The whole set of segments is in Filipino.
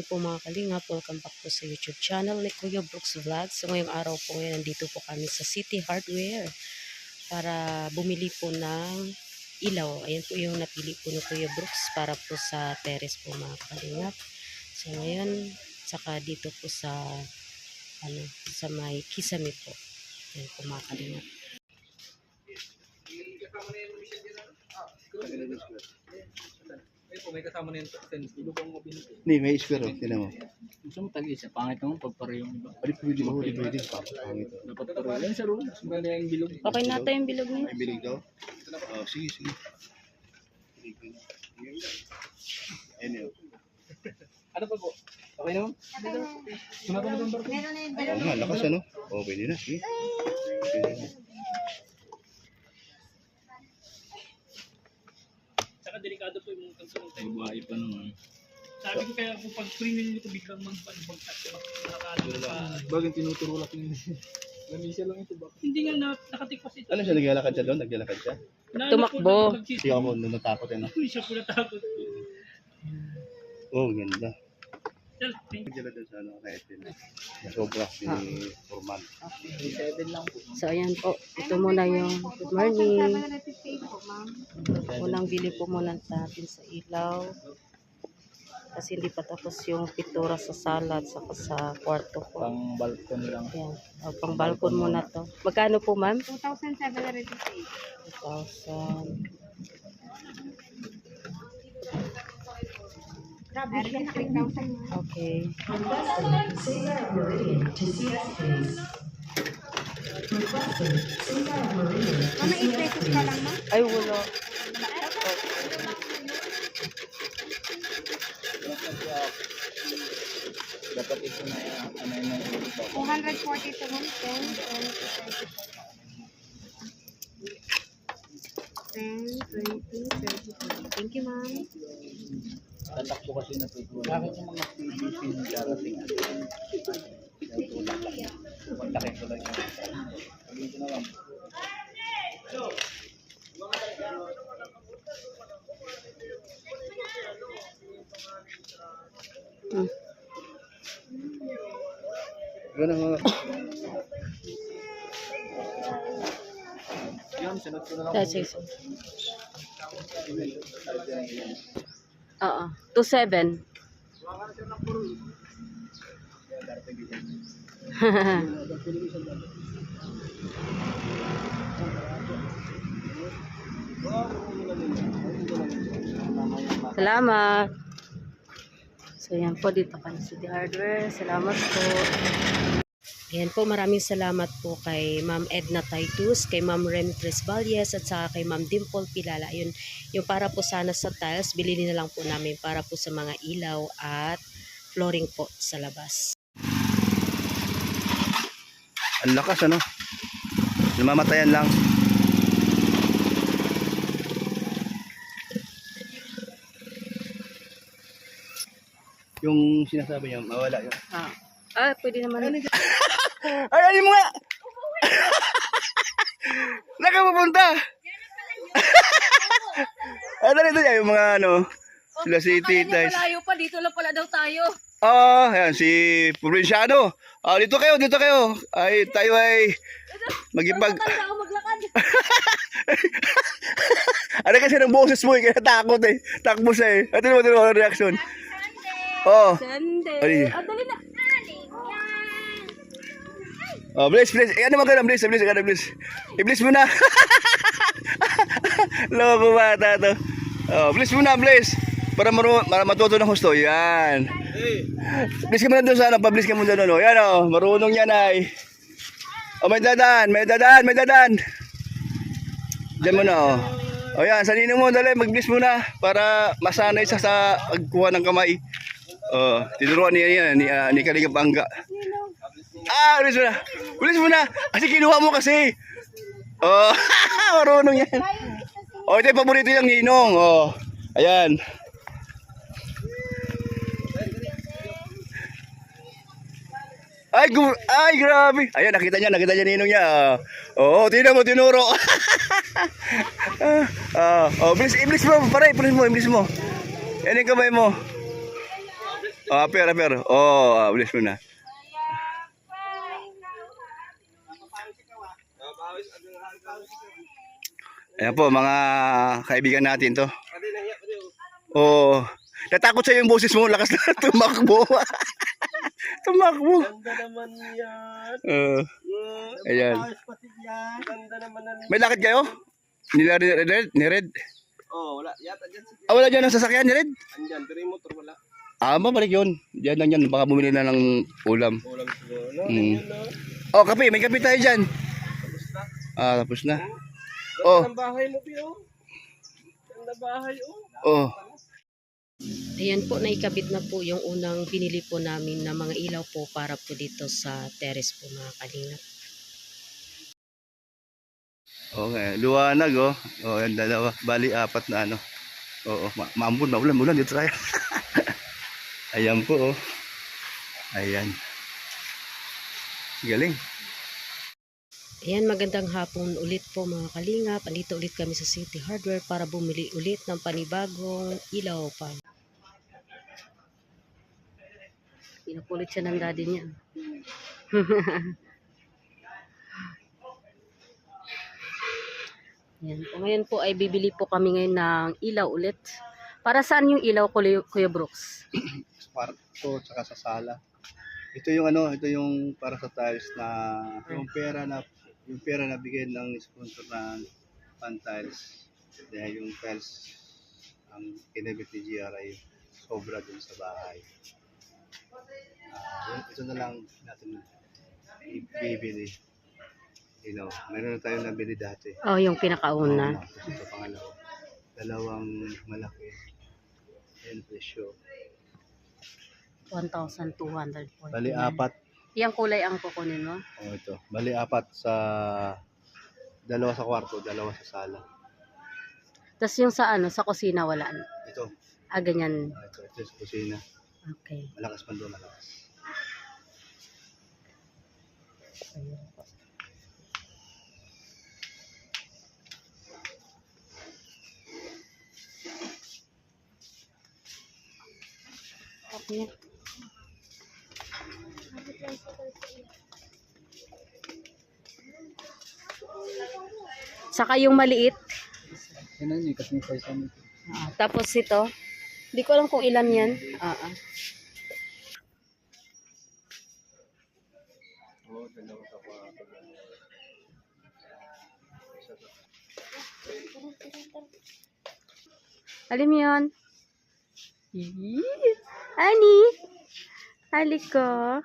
morning po mga kalingap. Welcome back po sa YouTube channel ni Kuya Brooks Vlog. So ngayong araw po ngayon, nandito po kami sa City Hardware para bumili po ng ilaw. Ayan po yung napili po ni Kuya Brooks para po sa terrace po mga kalingap. So ngayon, saka dito po sa sa may Kisame po. Ayan po mga kalingap. May kasama na yung fence. Ilo pang mabinit. Hindi, may ispero. Tinan mo. Gusto mo tag-isa. Pangit naman pagpare yung iba. Pwede, pwede. Pangit. Dapat pare. Yan sa room. Maganda yung bilog. Okay na tayo yung bilog niya. May bilig daw? Oh, sige. Ayan yun. Ano pa po? Okay naman? Sunod na ng barko. Oo nga, lakas ano? Oo, pwede na. Sige. Pwede na. Saka delikado po yung kanto ng tayo. Buhay pa naman. Sabi ko kaya kung pag-screening nyo ito biglang mag-bagsak. Nakakala pa. Bagay tinuturo lang yun. Lamisa lang ito ba? Hindi nga nakatikpas ito. Ano siya, naglalakad siya doon? Naglalakad siya? Tumakbo. Hindi ako natakot eh, no? Hindi siya po natakot. Oo, ganda. Selfie. Nagdala doon sa ano, na Ethel. Sobra si Forman. 7 lang po. So ayan po. Ito muna yung good morning. Unang bili po muna natin sa ilaw. Kasi hindi pa tapos yung pintura sa salad saka sa kwarto ko. Pang balkon lang. Ayan. O, pang balkon muna to. Magkano po ma'am? 2,758. 2,000. Grabe siya, 3,000. Okay. Mama, 8 pesos ka lang, ma? Ay, wala. Dapat ito na ano yung 242 man, 10, 20, 30. Thank you, ma'am. tatakbo kasi na tutulong. Bakit yung mga PVC yung darating? Pagtakit ko lang yung sabihin ko na lang. Gano'n nga. Yan, sunod ko na lang. That's it. Oo. 2,700. Salamat. So yan po, dito kami sa The Hardware. Salamat po. Ayan po, maraming salamat po kay Ma'am Edna Titus, kay Ma'am Rem Tresvalles at saka kay Ma'am Dimple Pilala. Yun, yung para po sana sa tiles, bilhin na lang po namin para po sa mga ilaw at flooring po sa labas. Ang lakas ano? Namamatayan lang. Yung sinasabi niya, mawala yun. Pwede naman. Ay, alin mo nga! Nakapupunta! Dito niya yung mga ano, sila si Tita. Malayo pa, dito lang pala daw tayo. Ayan, si Provinciano. Dito kayo. Ay, tayo ay magipag... Ano kasi ng boses mo, kaya takot eh. Takbo siya eh. Ito mo ang reaction. Oh. Sunday. Ay. Dali na. Bless. Ano magkano, bless. I-bless mo na. Loko bata to. Bless mo na, bless. Para matuto ng husto. Yan. Bless ka mo na doon sa ano. Pa-bless ka mo doon. Yan o. Marunong yan ay. May dadaan. Diyan mo na o. Yan. Sa nino mo. Dali. Mag-bless mo na. Para masanay sa pagkuha ng kamay. Tinuruan niya ni Kaligap Angga. Ulis mo na. Kasi kinuha mo kasi. Marunong yan. Ito yung paborito yung ninong. Ayan. Ay, grabe. Ayan, nakita niya ninong niya. Tingnan mo, tinuro. Iblis mo, pare, iblis mo. Yan yung kamay mo. Aper. Oh, bilis mo na. Ayan po, mga kaibigan natin to. Oh, natakot sa yung boses mo, lakas na tumakbo. Tumakbo. Ganda naman yan. Ayan. Ganda naman na. May lakad kayo? Ni Red? Oh, wala. Yata dyan si Wala dyan ang sasakyan ni Red? Andyan, pero yung motor wala. Mabalik yun. Diyan lang yan. Baka bumili na ng ulam. Ulam siguro. No, Mm. yun no. Oh, kape. May kape tayo dyan. Tapos na. Tapos na. Ganda Oh. ng bahay mo, Pio. Ganda bahay, oh. Oh. Ayan po, naikabit na po yung unang binili po namin na mga ilaw po para po dito sa terrace po mga kalingap. Okay, luwanag oh. Oh, yan dalawa. Bali, 4 na ano. Oo, maulan dito tayo. Ayan po oh. Ayan. Galing. Ayan, magandang hapon ulit po mga kalingap. Andito ulit kami sa City Hardware para bumili ulit ng panibagong ilaw pa. Pinapulit siya ng daddy niya. Ayan po. Ngayon po ay bibili po kami ngayon ng ilaw ulit. Para saan yung ilaw, Kuya Brooks? Sa kwarto, saka sa sala. Ito yung ano, ito yung para sa tiles na yung pera na bigyan ng sponsor ng pan tiles. Dahil yung tiles ang kinabit ni GRI sobra dun sa bahay. Ito na lang natin ibibili. You know, meron na tayong nabili dati. Oh, yung pinakauna. Tapos ito pangalawa. Dalawang malaki. Ayan presyo. 1,200 po. Bali 4. Yang kulay ang kukunin mo? Oh, ito. Bali 4 sa dalawa sa kwarto, dalawa sa sala. Tapos yung sa ano, sa kusina wala. Ito. Ganyan. Ito sa kusina. Okay. Malakas pa doon, malakas. Ayan po. Okay. Saka yung maliit. Yan ang kasi may size ano. Tapos ito. Hindi ko alam kung ilan yan. Oh, dalawa sa kwarto. Alam mo yun? Ali! Ali ko.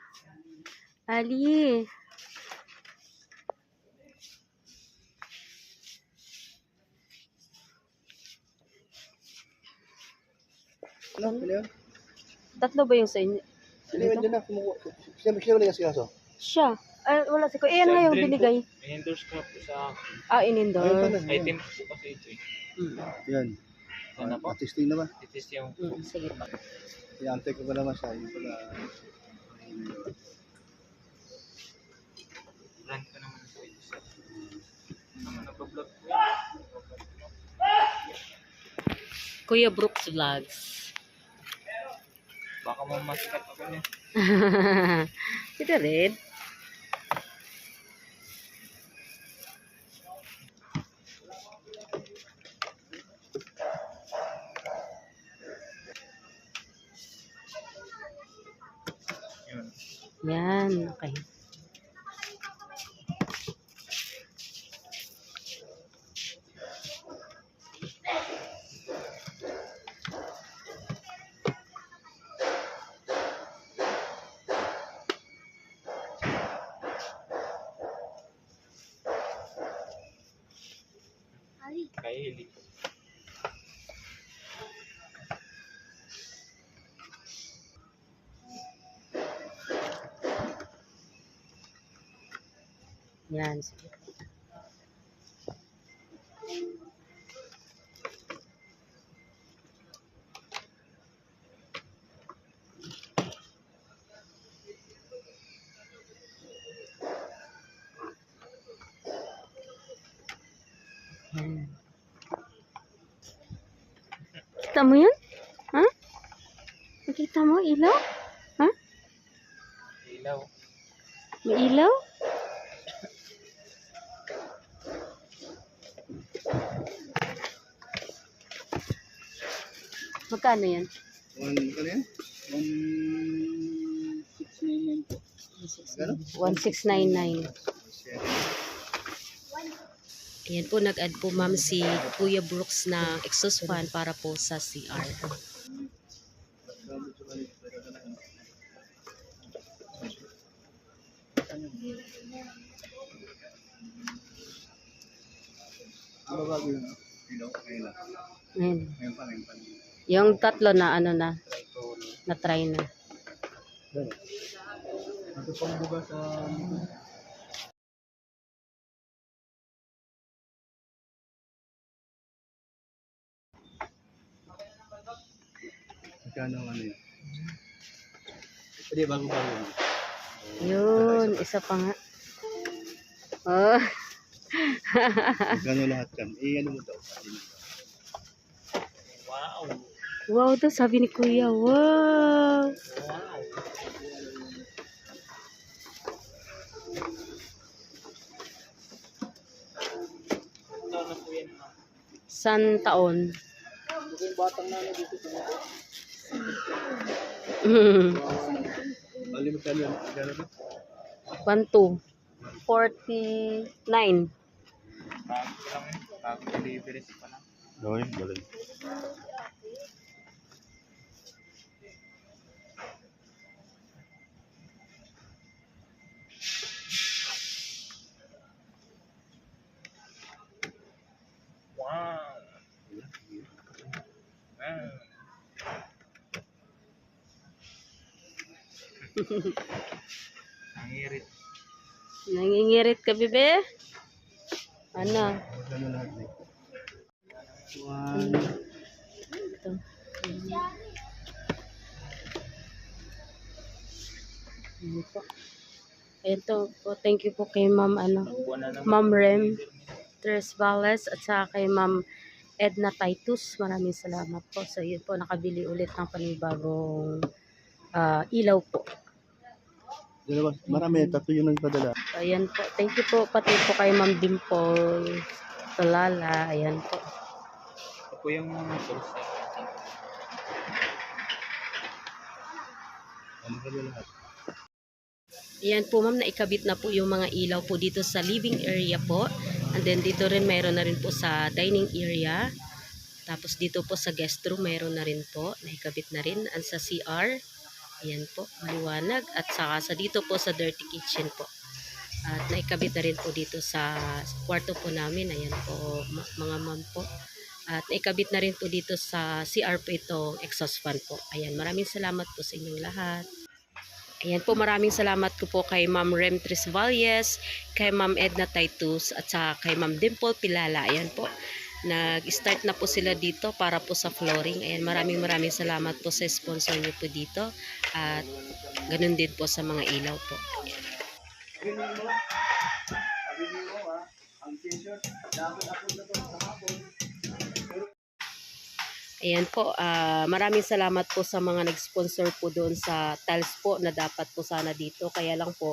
Ali. Ano? Ano yun? Tatlo ba yung sa inyo? Sino yun dyan na? Sino ba yung kaso? Siya. Wala si ko. Ayan nga yung binigay. I-endorse ko po sa Inindor. item po kasi ito eh. Yan. Yan na po. Testing na ba? Itis yung Sige pa. I-antay ko pa naman siya. Yung pala. brand ko naman sa itis. Naman nagbablog po. Kuya Brooks Vlogs. Baka mamasikat ako niya. Ito rin. Yun. Yan. Okay. Kaya hilig. Yan. Sige. Yan. Kita mo yan? Ha? Nakita mo ilaw? Ilaw. May ilaw? Magkano yan? Ano yan? 1699 po. 1699. Ayan po, nag-add po ma'am si Kuya Brooks na exhaust fan para po sa CR. Ano ba bago yun? Ilaw? Ngayon. Ayan. Ngayon pa. Yung tatlo na ano na try na. Ito pang buga sa... Magkano ano yun? Pwede bago yun. Yun, isa pa nga. Oh. Magkano lahat yan? Ano mo daw? Wow. Wow to, sabi ni Kuya. Wow. Ito na po yan. San taon? Ito yung batang namin dito sa Bali magkano yan? Magkano ba? 1, 2. 49. bago lang yun. Bago deliveries pa lang. Okay, balik. Wow. Nangirit. Nangingirit ka, bebe? Ano? Magkano lahat eh? Ito. Ayan po. Ito po, thank you po kay Ma'am Buwan na naman. Ma'am Rem Tres Valles at saka kay Ma'am Edna Titus. Maraming salamat po. So yun po, nakabili ulit ng panibagong ilaw po. Dalawa, marami, tatlo yung nagpadala. So, ayan po. Thank you po pati po kay Ma'am Dimple Talala. Ayan po. Ito po yung source na Ano ka lahat? Ayan po ma'am, naikabit na po yung mga ilaw po dito sa living area po. And then dito rin mayroon na rin po sa dining area. Tapos dito po sa guest room mayroon na rin po. Naikabit na rin. And sa CR, ayan po, maliwanag. At saka sa dito po sa dirty kitchen po. At naikabit na rin po dito sa kwarto po namin. Ayan po mga ma'am po. At naikabit na rin po dito sa CR po itong exhaust fan po. Ayan, maraming salamat po sa inyong lahat. Ayan po, maraming salamat ko po kay Ma'am Rem Tres Valles, kay Ma'am Edna Titus, at saka kay Ma'am Dimple Pilala. Ayan po, nag-start na po sila dito para po sa flooring. Ayan, maraming salamat po sa sponsor niyo po dito. At ganun din po sa mga ilaw po. Ayan po, maraming salamat po sa mga nag-sponsor po doon sa tiles po na dapat po sana dito. Kaya lang po,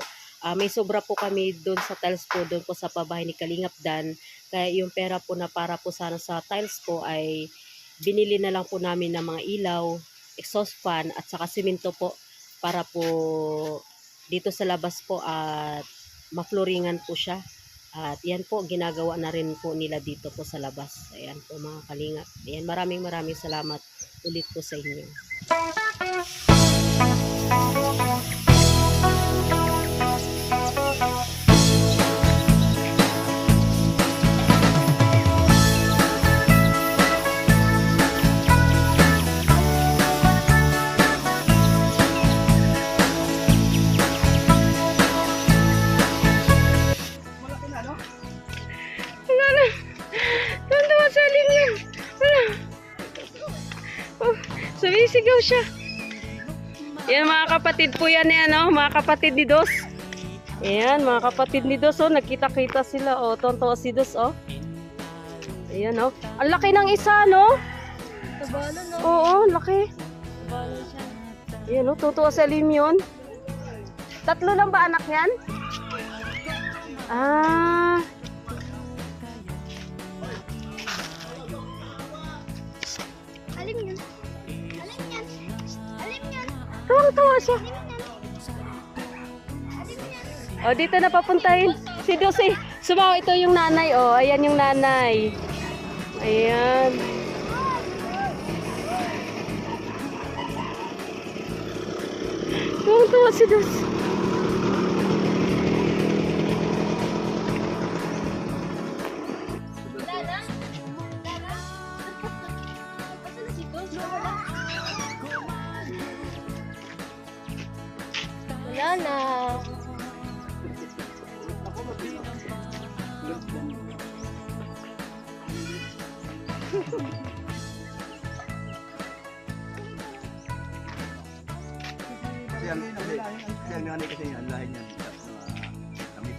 may sobra po kami doon sa tiles po, doon po sa pabahay ni Kalingap Dan. Kaya yung pera po na para po sana sa tiles po ay binili na lang po namin ng mga ilaw, exhaust fan at saka simento po para po dito sa labas po at mafloringan po siya. At yan po, ginagawa na rin po nila dito po sa labas. Ayan po mga kalingap. Ayan, maraming salamat ulit po sa inyo. Tuntua sa alim yun. Sumisigaw siya. Yan mga kapatid po yan mga kapatid ni Dos. Ayan, mga kapatid ni Dos, nagkita-kita sila, tonto si Dos, Ayan, ang laki ng isa, no? Tabalo, no? Oo, laki. Tabalo siya. Ayan, tutuwa sa alim yun. Tatlo lang ba anak yan? Ah. Alim yan. Alim yan. Alim yan. Tuwang-tuwa siya. Alim yan. O, dito na papuntahin. Si Dulce. Sumawa, ito yung nanay. O, ayan yung nanay. Ayan. Tuwang-tuwa si Dulce. Dada? Dada? Asa na si Dos? Wala na. Kasi ang nanay kasi yan, lahi niyan. Tamis.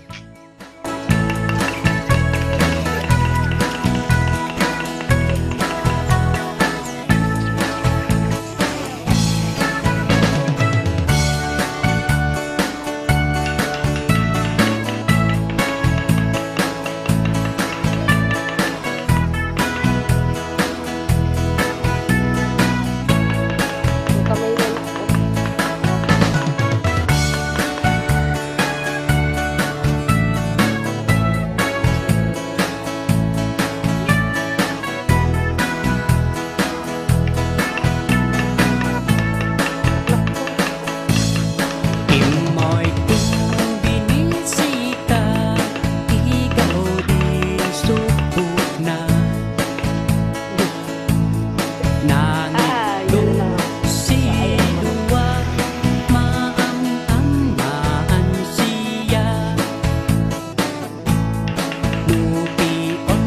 Yung kamay na ako. Imoy kung binisita, ikaw di subok na. Ah, yun na. Siluwa, maang-amaan siya. Lupion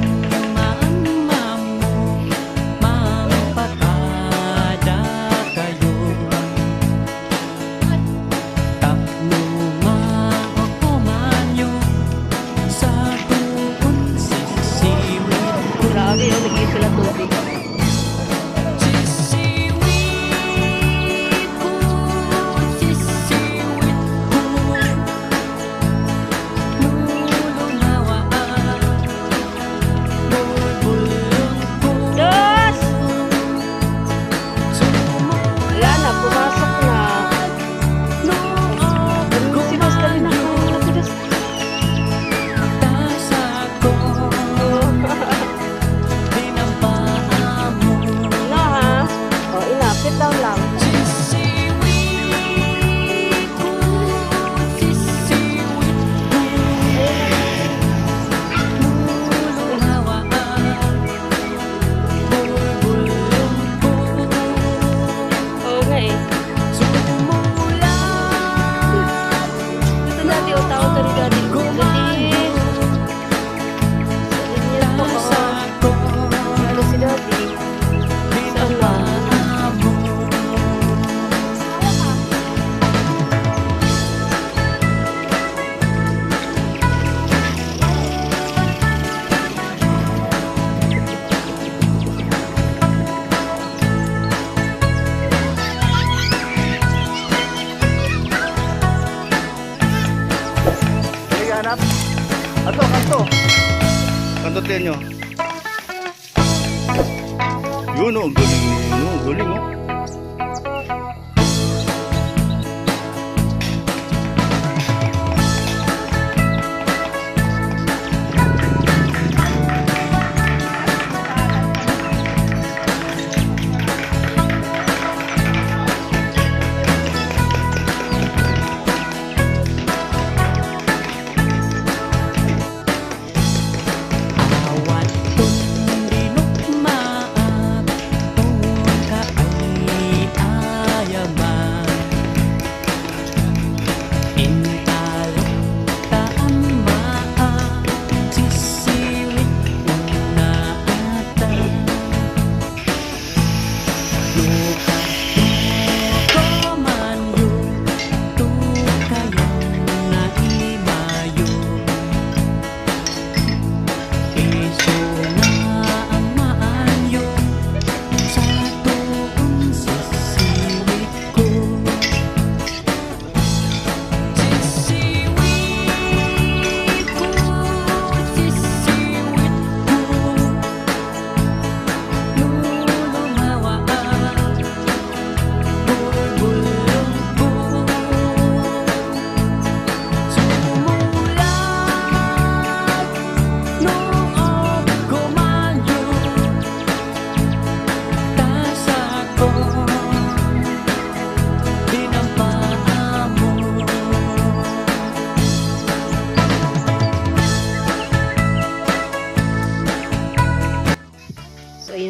mama mo, mampatada kayo. Tapno ako manyo sa tuon sisiwit ko. Grabe, oh, nagiging sila tubig. Sisiwit ko, sisiwit ko. Lulungawaan, bulbulong ko. Dos! Wala na, pumasok na. Si Dos, dali na ako. Si Dos. No, ha? O, inapit daw lang. Oo nga eh. Ito dati, o tao ka rin dati. Dati. Ganyan po, o. Ano si dati? Saan ba? Sige, hanap. Ato, kanto. Kanto tayo nyo. Yun o, galing nyo. Galing o. Awat tun dinukmaat, tungkol ka ay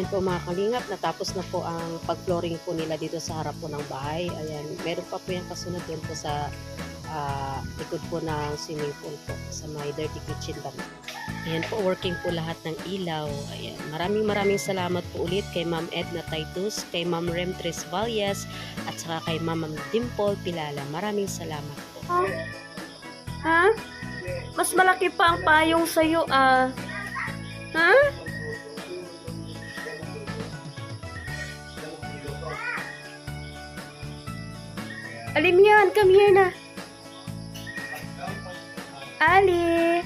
po mga kalingap, natapos na po ang pag-flooring po nila dito sa harap po ng bahay. Ayan, meron pa po yung kasunod doon po sa likod po ng swimming pool po sa may dirty kitchen ba. Ayan po, working po lahat ng ilaw. Ayan, maraming salamat po ulit kay Ma'am Edna Titus, kay Ma'am Rem Tres Valles, at saka kay Ma'am Dimple Pilala. Maraming salamat po. Ha? Mas malaki pa ang payong sa'yo, ah. Ha? Alim yan, come here na. Ali.